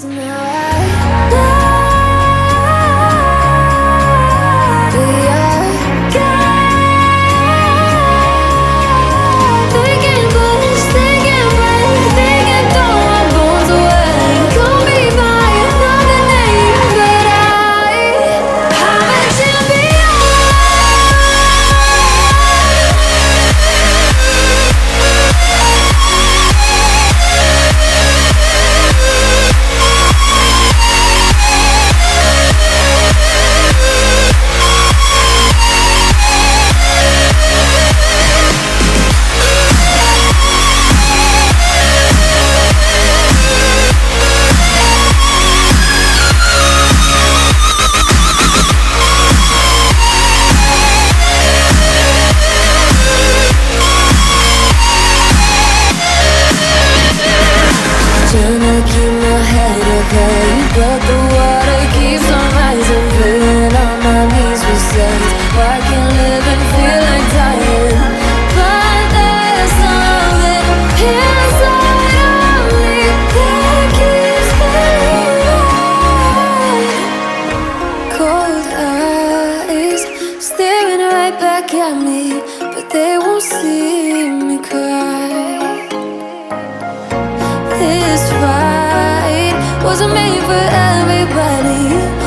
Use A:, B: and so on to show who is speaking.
A: So now I be they can push, they can break, they can throw our bones away. Call me by another name, but I'm a champion. Trying to keep my head up high, but the water keeps on rising. Feeling on my knees besides. Why can't live and feel like dying? But there's something inside of me that keeps me alive. Cold eyes staring right back at me, but they won't see me cry. This fight wasn't made for everybody.